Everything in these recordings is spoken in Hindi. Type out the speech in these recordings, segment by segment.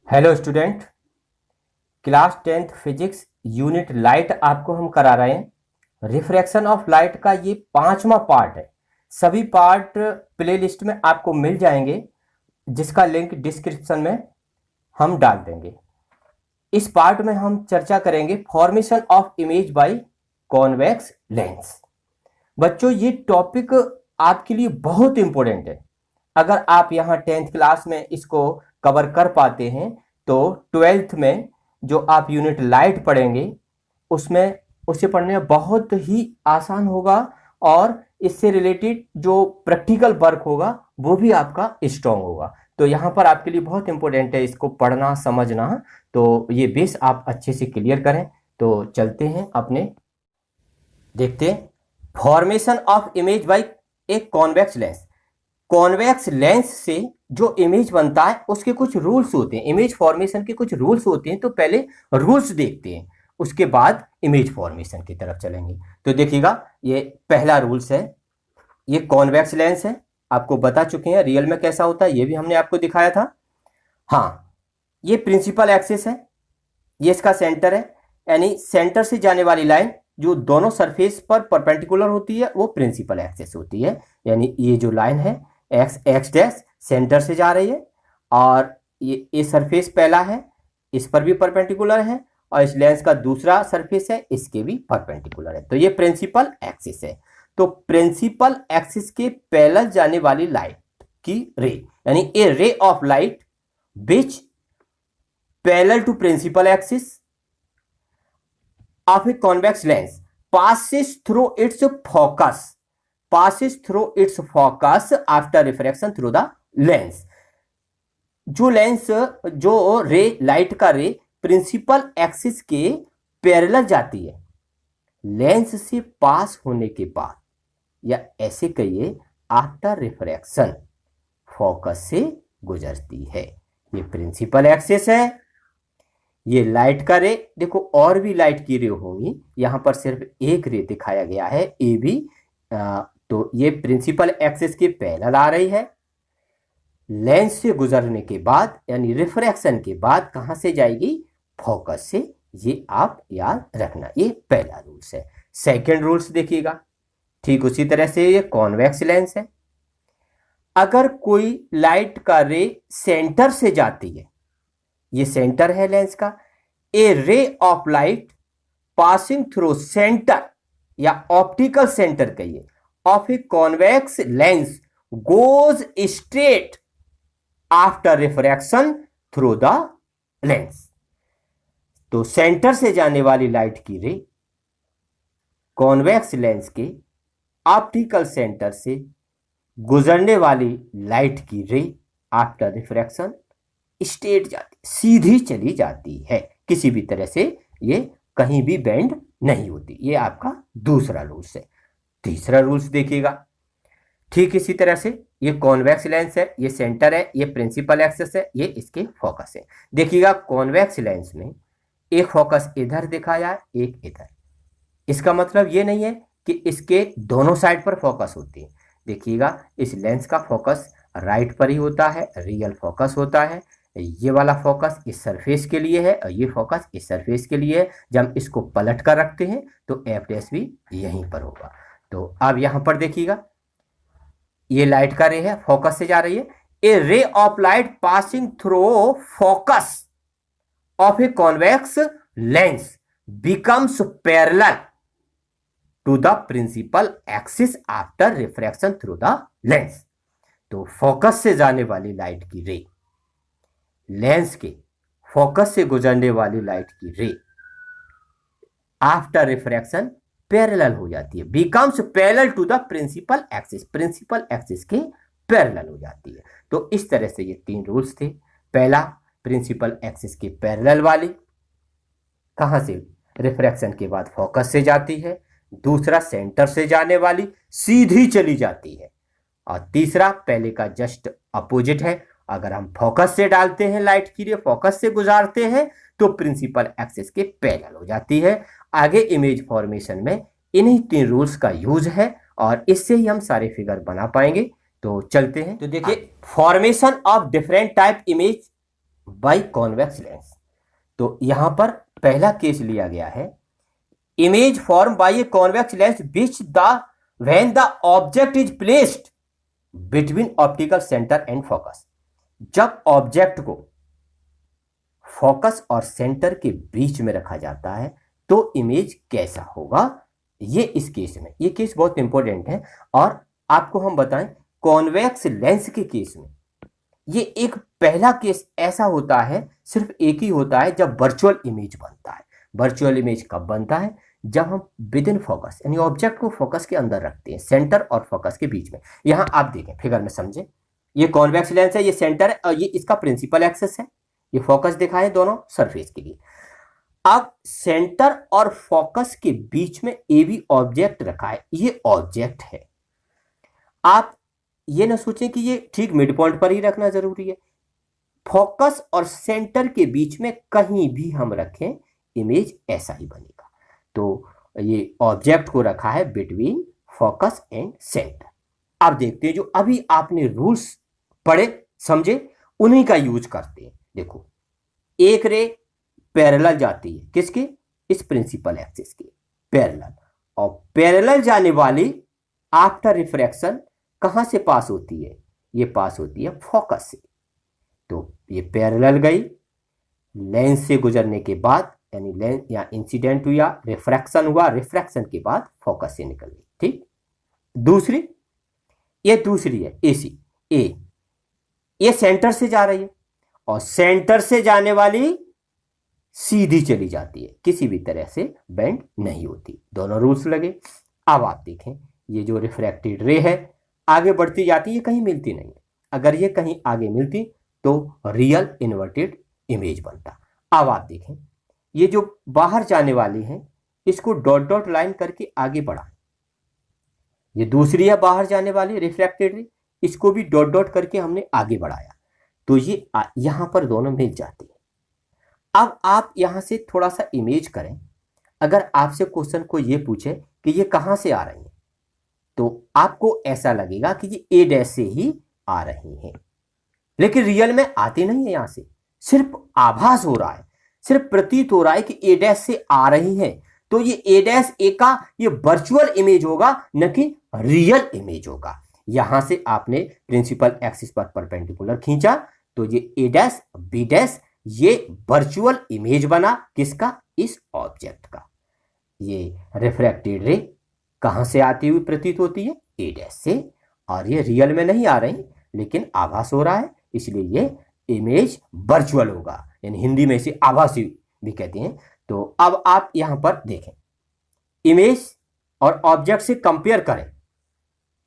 Hello student. Class 10th physics unit light आपको हम करा रहे हैं। रिफ्रैक्शन ऑफ लाइट का ये 5वां पार्ट है। सभी पार्ट प्लेलिस्ट में आपको मिल जाएंगे, जिसका लिंक डिस्क्रिप्शन में हम डाल देंगे। इस पार्ट में हम चर्चा करेंगे formation of image by convex lens. बच्चों, ये टॉपिक आपके लिए बहुत इंपॉर्टेंट है। अगर आप यहाँ 10th क्लास में इसको कवर कर पाते हैं तो 12th में जो आप यूनिट लाइट पढ़ेंगे उसमें उसे पढ़ने में बहुत ही आसान होगा, और इससे रिलेटेड जो प्रैक्टिकल वर्क होगा वो भी आपका स्ट्रांग होगा। तो यहाँ पर आपके लिए बहुत इंपॉर्टेंट है इसको पढ़ना समझना। तो ये बेस आप अच्छे से क्लियर करें। तो चलते हैं अपने, देखते हैं formation of image by A convex lens. Convex lens से जो इमेज बनता है उसके कुछ रूल्स होते हैं, इमेज फॉर्मेशन के कुछ रूल्स होते हैं। तो पहले रूल्स देखते हैं, उसके बाद इमेज फॉर्मेशन की तरफ चलेंगे। तो देखिएगा, ये पहला रूल्स है। ये कॉन्वेक्स लेंस है, आपको बता चुके हैं रियल में कैसा होता है, ये भी हमने आपको दिखाया था। हाँ, ये प्रिंसिपल एक्सिस है, ये इसका सेंटर है, यानी सेंटर से जाने वाली लाइन जो दोनों सरफेस पर परपेंडिकुलर होती है वो प्रिंसिपल एक्सिस होती है। यानी ये जो लाइन है एक्स डैश सेंटर से जा रही है, और ये सरफेस पहला है, इस पर भी परपेंडिकुलर है, और इस लेंस का दूसरा सरफेस है, इसके भी परपेंडिकुलर है। तो ये प्रिंसिपल एक्सिस है। तो प्रिंसिपल एक्सिस के पैरेलल जाने वाली लाइट की रे, यानी a ray of light which parallel to principal axis of a convex lens passes through its focus after refraction through the lens। जो रे लाइट का रे प्रिंसिपल एक्सिस के पैरेलल जाती है, लेंस से पास होने के बाद, या ऐसे कहिए आफ्टर रिफ्रैक्शन फोकस से गुजरती है। ये प्रिंसिपल एक्सिस है, ये लाइट का रे। देखो और भी लाइट की रे होंगी, यहां पर सिर्फ एक रे दिखाया गया है, ए बी। तो ये प्रिंसिपल एक्सिस के पैरेलल आ रही है, लेंस से गुजरने के बाद यानी रिफ्रैक्शन के बाद कहां से जाएगी, फोकस से। ये आप याद रखना, ये पहला रूल्स है। सेकंड रूल्स देखिएगा, ठीक उसी तरह से ये कॉन्वेक्स लेंस है। अगर कोई लाइट का रे सेंटर से जाती है, ये सेंटर है लेंस का, a ray of light passing through centre या ऑप्टिकल सेंटर कहिए of a convex lens goes straight after refraction through the lens. तो सेंटर से जाने वाली लाइट की रे कॉन्वेक्स लेंस के ऑप्टिकल सेंटर से गुजरने वाली लाइट की रे आफ्टर रिफ्रैक्शन स्ट्रेट जाती, सीधी चली जाती है, किसी भी तरह से ये कहीं भी बेंड नहीं होती। ये आपका दूसरा रूल्स है। तीसरा रूल्स देखिएगा, ठीक इसी तरह से ये कॉन्वेक्स लेंस है, ये सेंटर है, ये प्रिंसिपल एक्सिस है, ये इसके फोकस है। देखिएगा कॉन्वेक्स लेंस में एक फोकस इधर दिखाया है, एक इधर। इसका मतलब ये नहीं है कि इसके दोनों साइड पर फोकस होती है। देखिएगा इस लेंस का फोकस राइट पर ही होता है, रियल फोकस होता है। ये वाला फोकस इस सरफेस के लिए है और ये फोकस इस सरफेस के लिए है। जब हम इसको पलट कर रखते हैं तो एफ डैश भी यहीं पर होगा। तो अब यहां पर देखिएगा, ये लाइट का रे है, फोकस से जा रही है। A ray of light passing through focus of a convex lens becomes parallel to the principal axis after refraction through the lens. तो फोकस से जाने वाली लाइट की रे, लेंस के फोकस से गुजरने वाली लाइट की रे आफ्टर रिफ्रैक्शन पैरेलल हो जाती है, becomes parallel to the principal axis, principal axis के पैरेलल हो जाती है। तो इस तरह से ये तीन रूल्स थे। पहला, प्रिंसिपल एक्सिस के पैरेलल वाली, कहां से, रिफ्रैक्शन के बाद फोकस से जाती है। दूसरा, सेंटर से जाने वाली, सीधी चली जाती है। और तीसरा, पहले का जस्ट अपोजिट है, अगर हम फोकस से डालते हैं लाइट की रे, फोकस से गुजारते हैं तो प्रिंसिपल एक्सिस के पैरेलल हो जाती है। आगे इमेज फॉर्मेशन में इन्हीं तीन रूल्स का यूज है और इससे ही हम सारे फिगर बना पाएंगे। तो चलते हैं। तो देखिए, formation of different type image by convex lens. तो यहां पर पहला केस लिया गया है, image form by A convex lens which the when the object is placed between optical centre and focus. जब ऑब्जेक्ट को फोकस और सेंटर के बीच में रखा जाता है तो इमेज कैसा होगा, ये इस केस में, ये केस बहुत इंपॉर्टेंट है। और आपको हम बताएं, कॉन्वेक्स लेंस के केस में ये एक पहला केस ऐसा होता है, सिर्फ एक ही होता है जब वर्चुअल इमेज बनता है। वर्चुअल इमेज कब बनता है, जब हम विद इन फोकस यानी ऑब्जेक्ट को फोकस के अंदर रखते हैं, सेंटर और फोकस के बीच में। यहां आप देखें फिगर में समझें, ये कॉन्वेक्स लेंस है, ये सेंटर है और ये इसका प्रिंसिपल एक्सिस है, ये फोकस दिखाए दोनों सरफेस के लिए। अब सेंटर और फोकस के बीच में ए भी ऑब्जेक्ट रखा है, ये ऑब्जेक्ट है। आप ये ना सोचें कि ये ठीक मिड पॉइंट पर ही रखना जरूरी है, फोकस और सेंटर के बीच में कहीं भी हम रखें इमेज ऐसा ही बनेगा। तो ये ऑब्जेक्ट को रखा है बिटवीन फोकस एंड सेंटर। अब देखते हैं जो अभी आपने रूल्स पढ़े समझे उन्हीं का यूज करते हैं। देखो, एक रे पैरेलल जाती है किसके, इस प्रिंसिपल एक्सिस के पैरेलल, और पैरेलल जाने वाली आफ्टर रिफ्रैक्शन कहां से पास होती है, ये पास होती है फोकस से। तो ये पैरेलल गई, लेंस से गुजरने के बाद यानी लेंस या इंसिडेंट हुआ, रिफ्रैक्शन हुआ, रिफ्रैक्शन के बाद फोकस से निकल गई। ठीक, दूसरी, ये दूसरी है एसी ए, ये सेंटर से जा रही है और सेंटर से जाने वाली सीधी चली जाती है, किसी भी तरह से बेंड नहीं होती। दोनों रूल्स लगे। अब आप देखें, ये जो रिफ्रैक्टेड रे है आगे बढ़ती जाती है, कहीं मिलती नहीं है। अगर ये कहीं आगे मिलती तो रियल इन्वर्टेड इमेज बनता। अब आप देखें, ये जो बाहर जाने वाली है इसको डॉट डॉट लाइन करके आगे बढ़ाएं। ये दूसरी है बाहर जाने वाली रिफ्रैक्टेड रे, इसको भी डॉट डॉट करके हमने आगे बढ़ाया, तो ये यहां पर दोनों मिल जाती है। अब आप यहां से थोड़ा सा इमेज करें, अगर आपसे क्वेश्चन को ये पूछे कि ये कहां से आ रही है, तो आपको ऐसा लगेगा कि ये ए डैश से ही आ रही हैं, लेकिन रियल में आती नहीं है, यहां से सिर्फ आभास हो रहा है, सिर्फ प्रतीत हो रहा है कि ए डैश से आ रही है। तो ये ए डैश ए का ये वर्चुअल इमेज होगा, न कि रियल इमेज होगा। यहां से आपने प्रिंसिपल एक्सिस पर परपेंडिकुलर खींचा तो ये ए डैश बी डैश ये वर्चुअल इमेज बना, किसका, इस ऑब्जेक्ट का। ये रिफ्रैक्टेड रे कहां से आती हुई प्रतीत होती है, ए डैश से, और ये रियल में नहीं आ रही लेकिन आभास हो रहा है, इसलिए ये इमेज वर्चुअल होगा, यानी हिंदी में इसे आभासी भी कहते हैं। तो अब आप यहां पर देखें, इमेज और ऑब्जेक्ट से कंपेयर करें,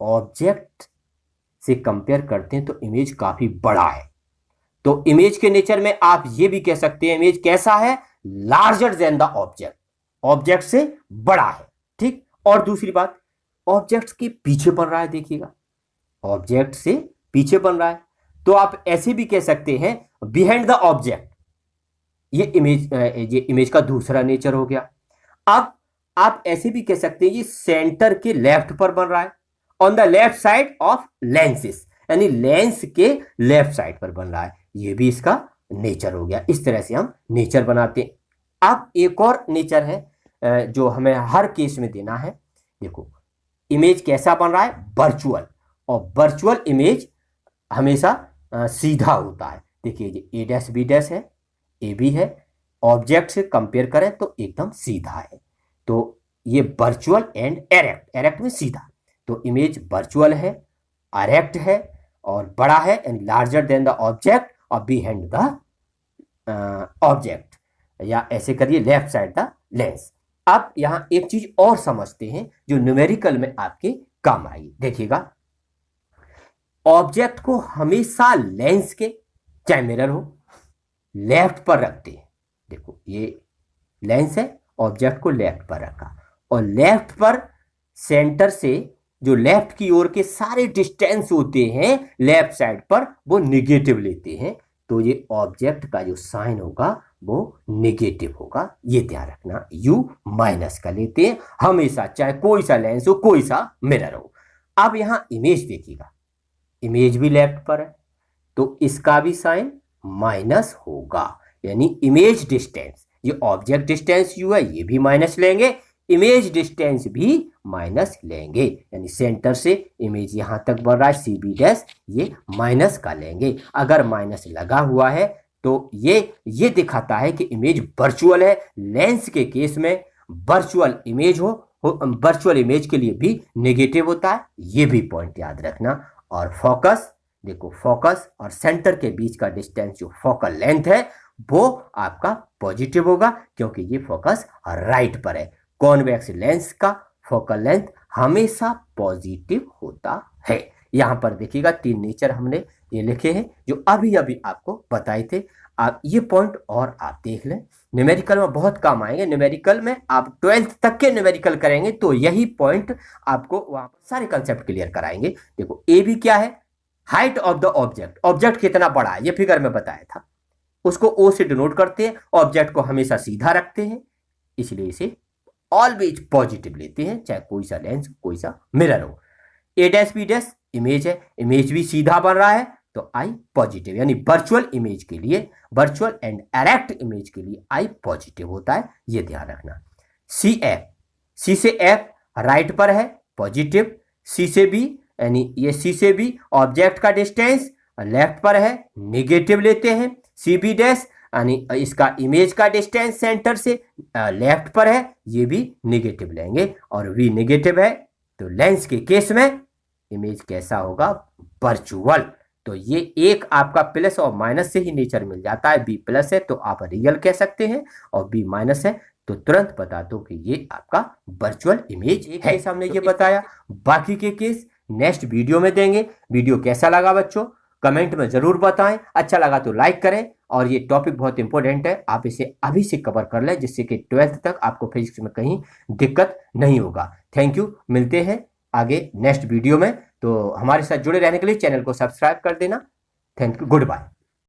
ऑब्जेक्ट से कंपेयर करते हैं तो इमेज काफी बड़ा है। तो इमेज के नेचर में आप ये भी कह सकते हैं इमेज कैसा है, larger than the object, object से बड़ा है। ठीक, और दूसरी बात, ऑब्जेक्ट के पीछे बन रहा है, देखिएगा ऑब्जेक्ट से पीछे बन रहा है, तो आप ऐसे भी कह सकते हैं बिहाइंड द ऑब्जेक्ट। ये इमेज का दूसरा नेचर हो गया। अब आप ऐसे भी कह सकते हैं ये सेंटर के लेफ्ट पर बन रहा है, on the left side of lenses, यानी लेंस के लेफ्ट साइड पर बन रहा है, ये भी इसका नेचर हो गया। इस तरह से हम नेचर बनाते हैं। अब एक और नेचर है जो हमें हर केस में देना है। देखो, इमेज कैसा बन रहा है, वर्चुअल, और वर्चुअल इमेज हमेशा सीधा होता है। देखिए, ये ए डैश बी डैश है, ए बी है, ऑब्जेक्ट से कंपेयर करें तो एकदम सीधा है। तो ये वर्चुअल एंड एरेक्ट, एरेक्ट में सीधा, तो इमेज वर्चुअल है, एरेक्ट है और बड़ा है, and larger than the object और बिहाइंड द ऑब्जेक्ट, या ऐसे करिए लेफ्ट साइड द लेंस। अब यहां एक चीज और समझते हैं जो न्यूमेरिकल में आपके काम आएगी। देखिएगा, ऑब्जेक्ट को हमेशा लेंस के, चाहे मिरर हो, लेफ्ट पर रखते हैं। देखो, ये लेंस है, ऑब्जेक्ट को लेफ्ट पर रखा, और लेफ्ट पर सेंटर से जो लेफ्ट की ओर के सारे डिस्टेंस होते हैं लेफ्ट साइड पर, वो निगेटिव लेते हैं, तो ये ऑब्जेक्ट का जो साइन होगा वो निगेटिव होगा, ये ध्यान रखना। यू माइनस का लेते हैं हमेशा, चाहे कोई सा लेंस हो, कोई सा मिरर हो। अब यहां इमेज देखिएगा, इमेज भी लेफ्ट पर है, तो इसका भी साइन माइनस होगा, यानी इमेज डिस्टेंस, ये ऑब्जेक्ट डिस्टेंस u है, ये भी माइनस लेंगे, इमेज डिस्टेंस भी माइनस लेंगे, यानी सेंटर से इमेज यहां तक बढ़ रहा है CB डैश, ये माइनस का लेंगे। अगर माइनस लगा हुआ है तो ये दिखाता है कि इमेज वर्चुअल है। लेंस के केस में वर्चुअल इमेज वर्चुअल इमेज के लिए भी नेगेटिव होता है, ये भी पॉइंट याद रखना। और फोकस, देखो फोकस और सेंटर के बीच का डिस्टेंस जो फोकल लेंथ है वो आपका पॉजिटिव होगा, क्योंकि ये फोकस राइट पर है। कॉन्वेक्स लेंस का फोकल लेंथ हमेशा पॉजिटिव होता है। यहां पर देखिएगा 3 नेचर हमने ये लिखे हैं जो अभी अभी आपको बताए थे। आप ये पॉइंट और आप देख लें, न्यूमेरिकल में बहुत काम आएंगे। न्यूमेरिकल में आप 12th तक के न्यूमेरिकल करेंगे तो यही पॉइंट आपको वहां पर सारे कंसेप्ट क्लियर कराएंगे। देखो ए भी क्या है, height of the object, object कितना बड़ा है ये फिगर में बताया था, उसको ओ से डिनोट करते हैं। ऑब्जेक्ट को हमेशा सीधा रखते हैं, इसलिए इसे ऑलवेज पॉजिटिव लेते हैं, चाहे कोई सा लेंस कोई सा मिरर हो। ए डैश बी डैश इमेज है, इमेज भी सीधा बन रहा है तो आई पॉजिटिव, यानी वर्चुअल इमेज के लिए, वर्चुअल एंड एरेक्ट इमेज के लिए आई पॉजिटिव होता है, ये ध्यान रखना। सी एफ, सी से एफ राइट पर है पॉजिटिव, सी से बी, यानी ये सी से बी ऑब्जेक्ट का डिस्टेंस लेफ्ट पर है, नेगेटिव लेते हैं। सी बी डैश यानी इसका इमेज का डिस्टेंस सेंटर से लेफ्ट पर है, ये भी नेगेटिव लेंगे। और वी नेगेटिव है तो लेंस के केस में इमेज कैसा होगा, वर्चुअल। तो ये एक आपका प्लस और माइनस से ही नेचर मिल जाता है। बी प्लस है तो आप रियल कह सकते हैं, और बी माइनस है तो तुरंत बता दो कि ये आपका वर्चुअल इमेज है। केस हमने ये बताया, बाकी के केस नेक्स्ट वीडियो में देंगे। वीडियो कैसा लगा बच्चों कमेंट में जरूर बताएं, अच्छा लगा तो लाइक करें। और ये टॉपिक बहुत इंपॉर्टेंट है, आप इसे अभी से कवर कर लें जिससे कि 12th तक आपको फिजिक्स में कहीं दिक्कत नहीं होगा। थैंक यू, मिलते हैं आगे नेक्स्ट वीडियो में। तो हमारे साथ जुड़े रहने के लिए चैनल को सब्सक्राइब कर देना। Thank you, good bye.